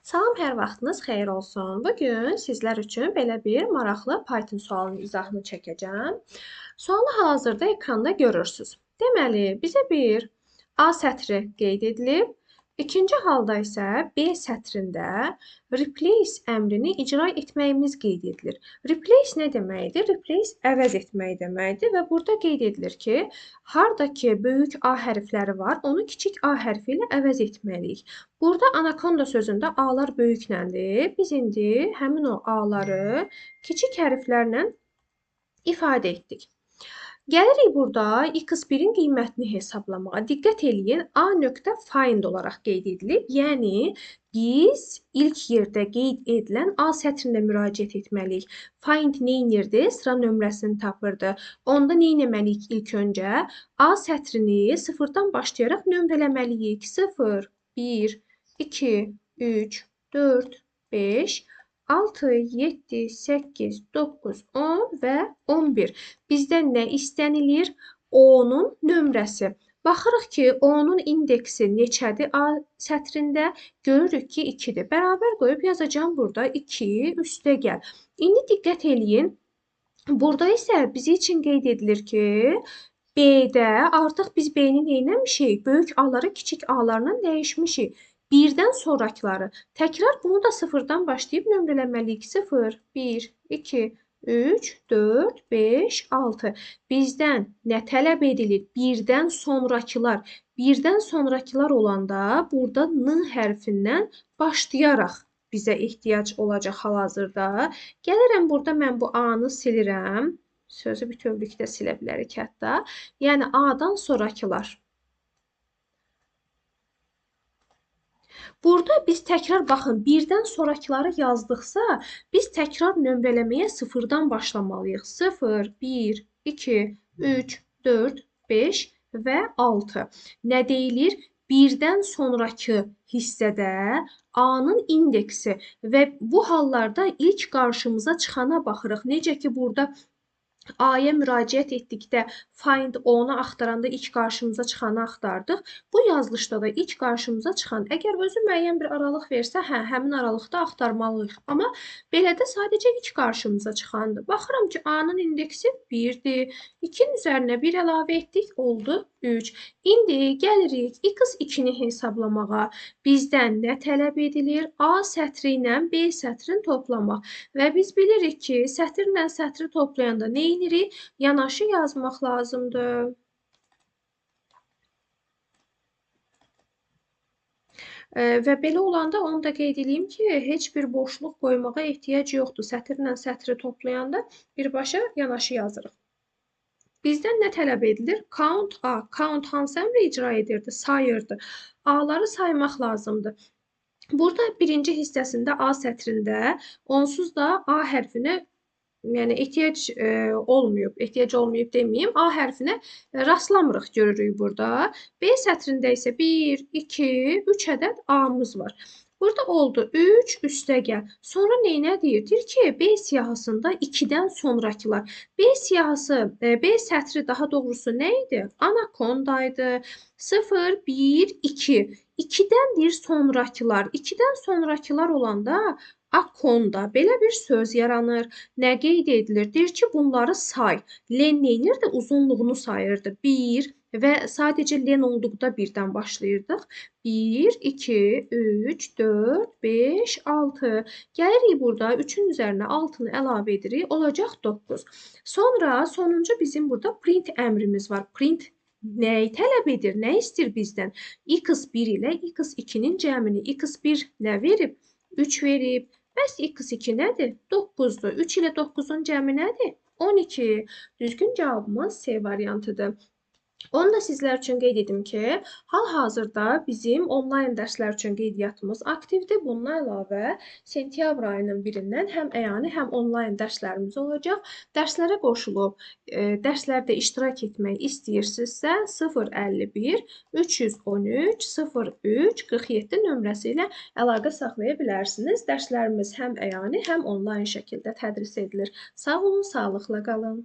Salam, hər vaxtınız xeyir olsun. Bugün sizlər üçün belə bir maraqlı Python sualının izahını çəkəcəm. Sualı hal-hazırda ekranda görürsüz. Deməli, bizə bir A sətri qeyd edilib. İkinci halda isə B sətrində replace əmrini icra etməyimiz qeyd edilir. Replace nə deməkdir? Replace əvəz etmək deməkdir və burada qeyd edilir ki, hardakı böyük A hərfləri var, onu kiçik A hərfi ilə əvəz etməliyik. Burada anakonda sözündə A-lar böyüklədir. Biz indi həmin o A-ları kiçik hərflərlə ifadə etdik. Gəlirik burada x1-in qiymətini hesablamağa. Diqqət eləyin, A.find olaraq qeyd edilib. Yəni, biz ilk yerdə qeyd edilən A sətrinə müraciət etməliyik. Find neynirdi? Sıra nömrəsini tapırdı. Onda neynəməliyik ilk öncə? A sətrini sıfırdan başlayaraq nömrələməliyik. 0, 1, 2, 3, 4, 5, 6, 7, 8, 9, 10 və 11. Bizdən nə istənilir? O-nun nömrəsi. Baxırıq ki, O-nun indeksi neçədir A sətrində? Görürük ki, 2-dir. Bərabər qoyub yazacağım burada 2 üstə gəl. İndi diqqət eləyin. Burada isə bizim üçün qeyd edilir ki, B-də artıq biz B-ni neynəmişik? Böyük A-ları kiçik A-larla dəyişmişik. Birdən sonrakıları. Təkrar bunu da sıfırdan başlayıb nömrələməliyik. 0, 1, 2, 3, 4, 5, 6. Bizdən nə tələb edilir? Birdən sonrakılar. Birdən sonrakılar olanda burada N hərfindən başlayaraq bizə ehtiyac olacaq hal-hazırda. Gəlirəm burada mən bu A-nı silirəm. Sözü bütövlükdə silə bilərik hətta. Yəni A-dan sonrakılar. Burada biz təkrar baxın, birdən sonrakıları yazdıqsa, biz təkrar nömrələməyə sıfırdan başlamalıyıq. 0, 1, 2, 3, 4, 5 və 6. Nə deyilir? Birdən sonrakı hissədə A-nın indeksi və bu hallarda ilk qarşımıza çıxana baxırıq. Necə ki, burada A-ya müraciət etdikdə find O-nu axtaranda ilk qarşımıza çıxanı axtardıq. Bu yazılışda da ilk qarşımıza çıxan, əgər özü müəyyən bir aralıq versə, həmin aralıqda axtarmalıyıq. Amma belə də sadəcə ilk qarşımıza çıxandır. Baxıram ki, A-nın indeksi 1-dir. 2-nin üzərinə 1 əlavə etdik, oldu 3. İndi gəlirik x2-ni hesablamağa. Bizdən nə tələb edilir? A sətri ilə B sətrini toplamaq. Və biz bilirik ki, sətirlə sətri toplayanda nə edirik? Yanaşı yazmaq lazımdır. Və belə olanda onu da qeyd edeyim ki, heç bir boşluq qoymağa ehtiyac yoxdur. Sətirlə sətri toplayanda birbaşa yanaşı yazırıq. Bizdən nə tələb edilir? Count A. Count hansı əmri icra edirdi? Sayırdı. A-ları saymaq lazımdır. Burada birinci hissəsində A sətrində onsuz da A hərfinə ehtiyac olmayıb deməyim. A hərfinə rastlamırıq, görürük burada. B sətrində isə 1, 2, 3 ədəd A-mız var. Burada oldu 3 üstə gəl. Sonra neynədir? Deyir ki, B siyahısında 2-dən sonrakılar. B siyahısı, B sətri daha doğrusu nə idi? Anakondaydı. 0, 1, 2. 2-dəndir sonrakılar. 2-dən sonrakılar olanda akonda belə bir söz yaranır. Nə qeyd edilir? Deyir ki, bunları say. Len neynirdi? Uzunluğunu sayırdı. 1 və sadəcə len olduqda birdən başlayırdıq. 1, 2, 3, 4, 5, 6. Gəlirik burada 3-ün üzərinə 6-nı əlavə edirik. Olacaq 9. Sonra sonuncu bizim burada print əmrimiz var. Print nəyi tələb edir? Nə istəyir bizdən? x1 ilə x2-nin cəmini. x1 nə verib? 3 verib. Bəs x2 nədir? 9-dur. 3 ilə 9-un cəmi nədir? 12. Düzgün cavabımız C variantıdır. Onu da sizlər üçün qeyd edim ki, hal-hazırda bizim onlayn dərslər üçün qeydiyyatımız aktivdir. Bununla əlavə sentyabr ayının 1-dən həm əyani, həm onlayn dərslərimiz olacaq. Dərslərə qoşulub, dərslərdə iştirak etmək istəyirsinizsə 051 313 03 47 nömrəsi ilə əlaqə saxlaya bilərsiniz. Dərslərimiz həm əyani, həm onlayn şəkildə tədris edilir. Sağ olun, sağlıqla qalın.